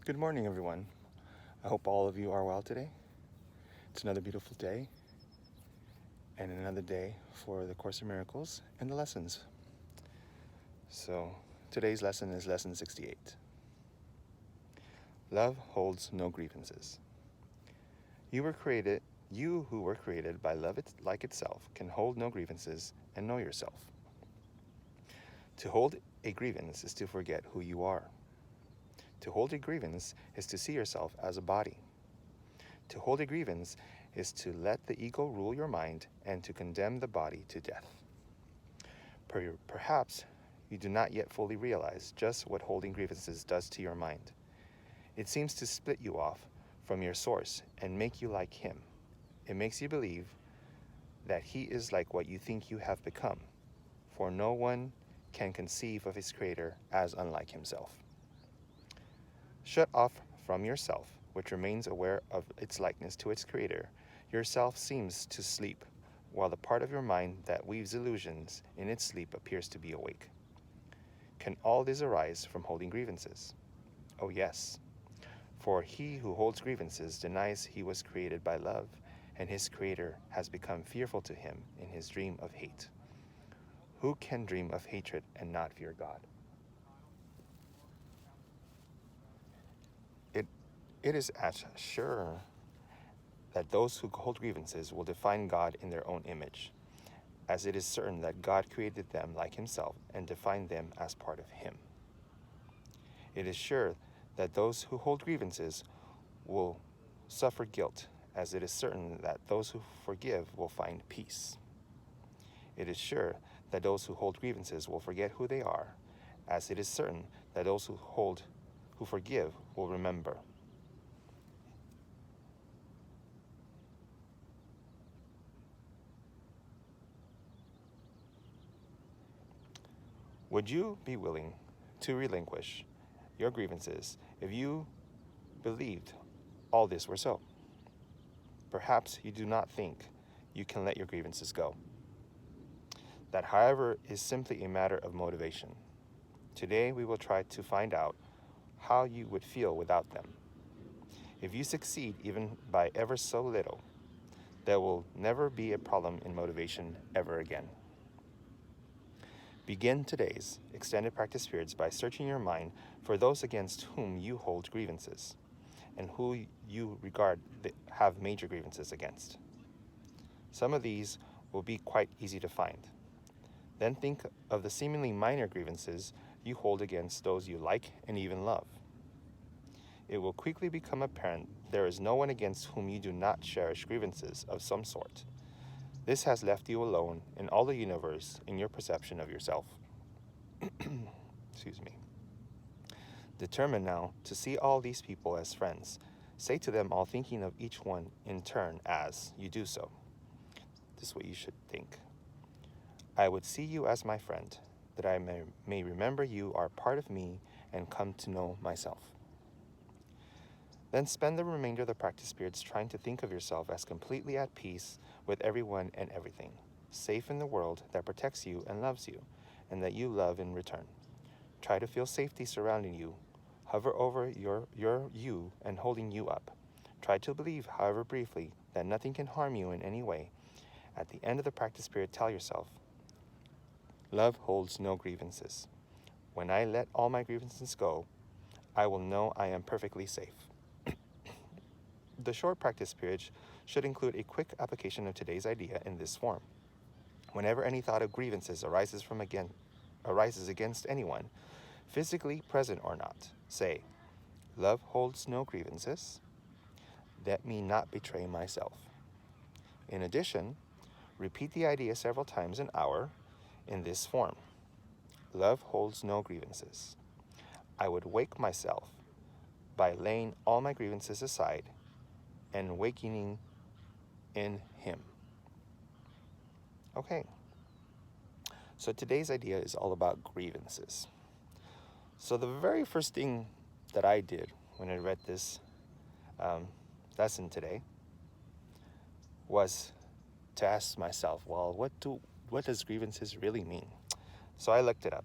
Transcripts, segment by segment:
Good morning, everyone. I hope all of you are well today. It's another beautiful day and another day for the Course in Miracles and the lessons. So, today's lesson is lesson 68. Love holds no grievances. You who were created by love like itself, can hold no grievances and know yourself. To hold a grievance is to forget who you are. To hold a grievance is to see yourself as a body. To hold a grievance is to let the ego rule your mind and to condemn the body to death. Perhaps you do not yet fully realize just what holding grievances does to your mind. It seems to split you off from your source and make you like him. It makes you believe that he is like what you think you have become, for no one can conceive of his creator as unlike himself. Shut off from yourself, which remains aware of its likeness to its creator, yourself seems to sleep, while the part of your mind that weaves illusions in its sleep appears to be awake. Can all this arise from holding grievances? Oh yes, for he who holds grievances denies he was created by love, and his creator has become fearful to him in his dream of hate. Who can dream of hatred and not fear God? It is as sure that those who hold grievances will define God in their own image, as it is certain that God created them like himself and defined them as part of him. It is sure that those who hold grievances will suffer guilt, as it is certain that those who forgive will find peace. It is sure that those who hold grievances will forget who they are, as it is certain that those who forgive will remember. Would you be willing to relinquish your grievances if you believed all this were so? Perhaps you do not think you can let your grievances go. That, however, is simply a matter of motivation. Today we will try to find out how you would feel without them. If you succeed even by ever so little, there will never be a problem in motivation ever again. Begin today's extended practice periods by searching your mind for those against whom you hold grievances and who you regard have major grievances against. Some of these will be quite easy to find. Then think of the seemingly minor grievances you hold against those you like and even love. It will quickly become apparent there is no one against whom you do not cherish grievances of some sort. This has left you alone in all the universe in your perception of yourself. Excuse me. Determined now to see all these people as friends, say to them all, thinking of each one in turn as you do so. This is what you should think. I would see you as my friend, that I may remember you are part of me and come to know myself. Then spend the remainder of the practice periods trying to think of yourself as completely at peace with everyone and everything, safe in the world that protects you and loves you, and that you love in return. Try to feel safety surrounding you. Hover over your you and holding you up. Try to believe, however briefly, that nothing can harm you in any way. At the end of the practice period, tell yourself, love holds no grievances. When I let all my grievances go, I will know I am perfectly safe. The short practice period should include a quick application of today's idea in this form. Whenever any thought of grievances arises against anyone, physically present or not, say, love holds no grievances. Let me not betray myself. In addition, repeat the idea several times an hour in this form. Love holds no grievances. I would wake myself by laying all my grievances aside and awakening in him. Okay, so today's idea is all about grievances. So the very first thing that I did when I read this lesson today was to ask myself, well, what does grievances really mean? So I looked it up,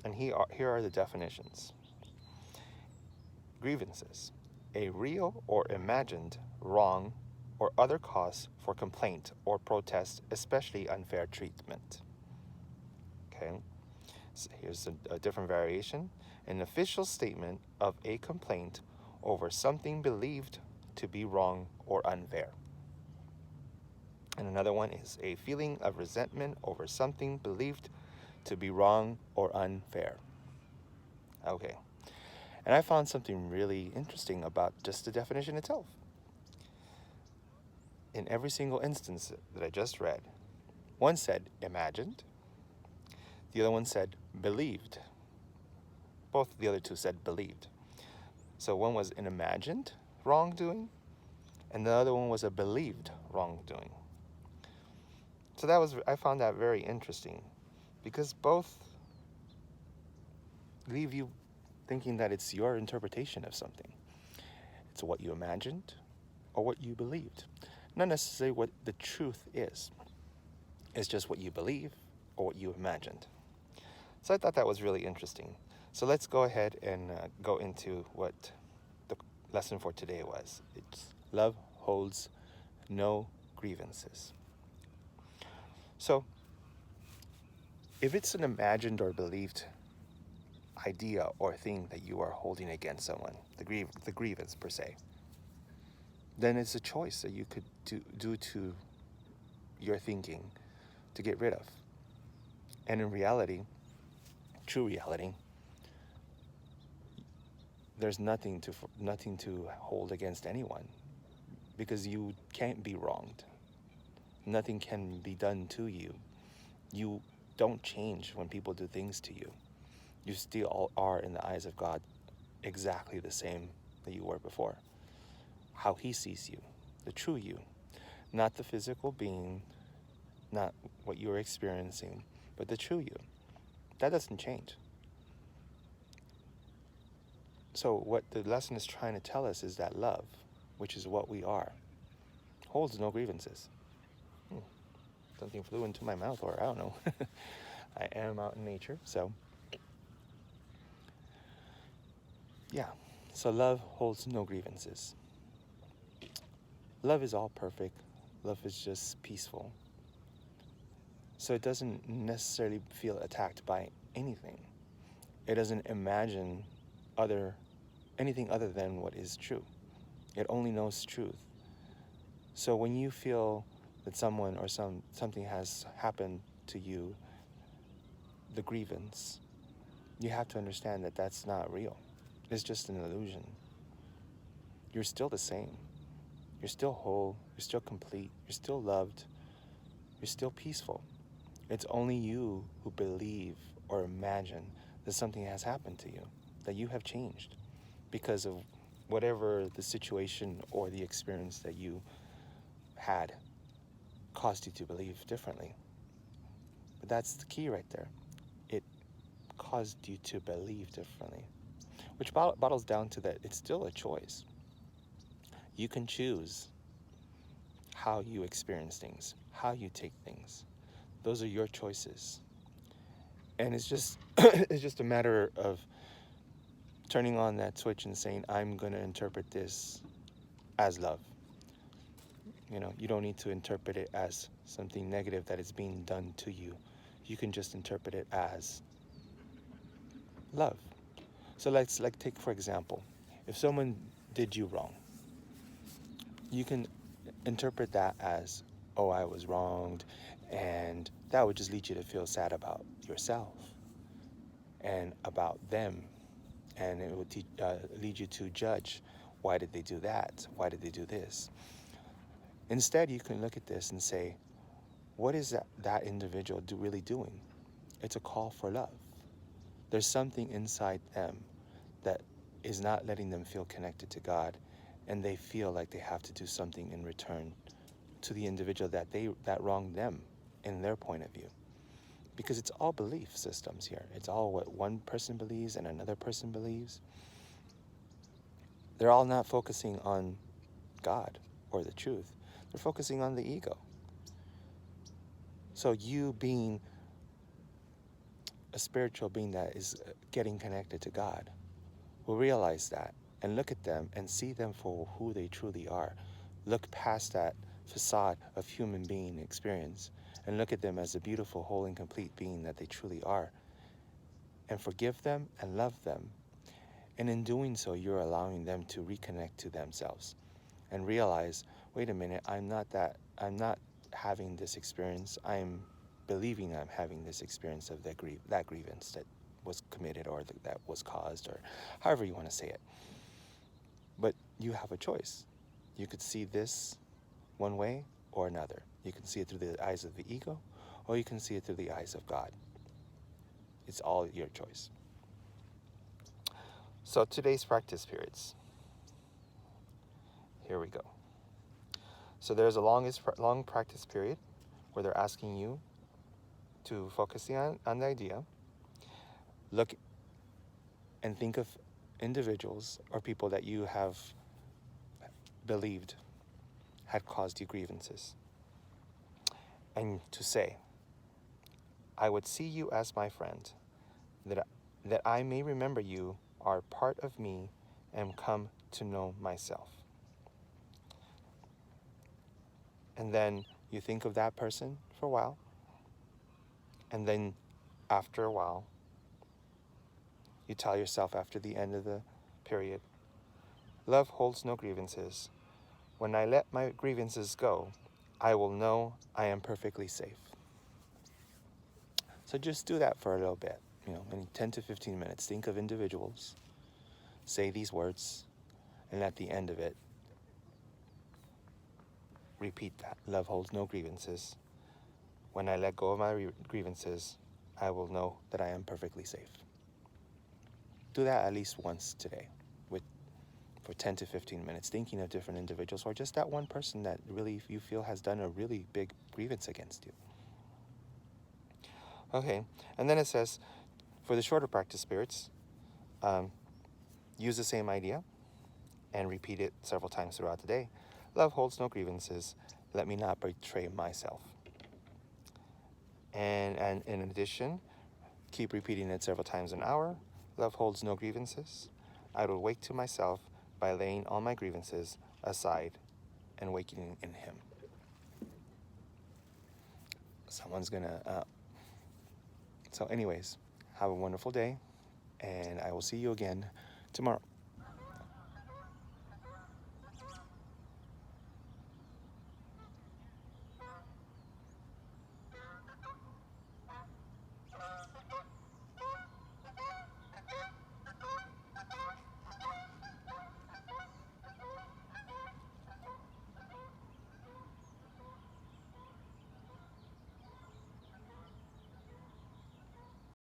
and here are the definitions. Grievances. A real or imagined wrong or other cause for complaint or protest, especially unfair treatment. Okay, so here's a different variation. An official statement of a complaint over something believed to be wrong or unfair. And another one is a feeling of resentment over something believed to be wrong or unfair. Okay, and I found something really interesting about just the definition itself. In every single instance that I just read, one said imagined, the other one said believed. Both the other two said believed. So one was an imagined wrongdoing, and the other one was a believed wrongdoing. So I found that very interesting, because both leave you thinking that it's your interpretation of something. It's what you imagined or what you believed. Not necessarily what the truth is. It's just what you believe or what you imagined. So I thought that was really interesting. So let's go ahead and go into what the lesson for today was. It's love holds no grievances. So if it's an imagined or believed idea or thing that you are holding against someone, the grievance per se, then it's a choice that you could do to your thinking to get rid of. And in reality, true reality, there's nothing to hold against anyone, because you can't be wronged. Nothing can be done to you. You don't change when people do things to you. You still are, in the eyes of God, exactly the same that you were before. How he sees you, the true you, not the physical being, not what you're experiencing, but the true you. That doesn't change. So what the lesson is trying to tell us is that love, which is what we are, holds no grievances. Something flew into my mouth, or I don't know. I am out in nature, so yeah. So love holds no grievances. Love is all perfect. Love is just peaceful. So it doesn't necessarily feel attacked by anything. It doesn't imagine anything other than what is true. It only knows truth. So when you feel that someone or something has happened to you, the grievance, you have to understand that that's not real. It's just an illusion. You're still the same. You're still whole. You're still complete. You're still loved. You're still peaceful. It's only you who believe or imagine that something has happened to you, that you have changed because of whatever the situation or the experience that you had caused you to believe differently. But that's the key right there. It caused you to believe differently, which bottles down to that it's still a choice. You can choose how you experience things, how you take things. Those are your choices. And it's just it's just a matter of turning on that switch and saying, I'm going to interpret this as love. You don't need to interpret it as something negative that is being done to you. You can just interpret it as love. So let's take, for example, if someone did you wrong, you can interpret that as, oh, I was wronged, and that would just lead you to feel sad about yourself and about them, and it would lead you to judge, why did they do that? Why did they do this? Instead, you can look at this and say, what is that individual really doing? It's a call for love. There's something inside them that is not letting them feel connected to God, and they feel like they have to do something in return to the individual that wronged them in their point of view. Because it's all belief systems here. It's all what one person believes and another person believes. They're all not focusing on God or the truth. They're focusing on the ego. So you being a spiritual being that is getting connected to God will realize that and look at them and see them for who they truly are. Look past that facade of human being experience and look at them as the beautiful, whole, and complete being that they truly are. And forgive them and love them. And in doing so, you're allowing them to reconnect to themselves and realize, wait a minute, I'm not having this experience. I'm believing I'm having this experience of that grievance that was committed or that was caused, or however you want to say it. But you have a choice. You could see this one way or another. You can see it through the eyes of the ego, or you can see it through the eyes of God. It's all your choice. So today's practice periods. Here we go. So there's a long practice period where they're asking you to focus on the idea, look and think of individuals or people that you have believed had caused you grievances. And to say, I would see you as my friend, that I may remember you are part of me and come to know myself. And then you think of that person for a while, and then after a while, you tell yourself after the end of the period, love holds no grievances. When I let my grievances go, I will know I am perfectly safe. So just do that for a little bit, maybe 10 to 15 minutes. Think of individuals, say these words, and at the end of it, repeat that. Love holds no grievances. When I let go of my grievances, I will know that I am perfectly safe. Do that at least once today for 10 to 15 minutes, thinking of different individuals or just that one person that really you feel has done a really big grievance against you. Okay, and then it says, for the shorter practice spirits, use the same idea and repeat it several times throughout the day. Love holds no grievances. Let me not betray myself. And in addition, keep repeating it several times an hour. Love holds no grievances. I will wake to myself by laying all my grievances aside and waking in Him. Someone's gonna... So anyways, have a wonderful day, and I will see you again tomorrow.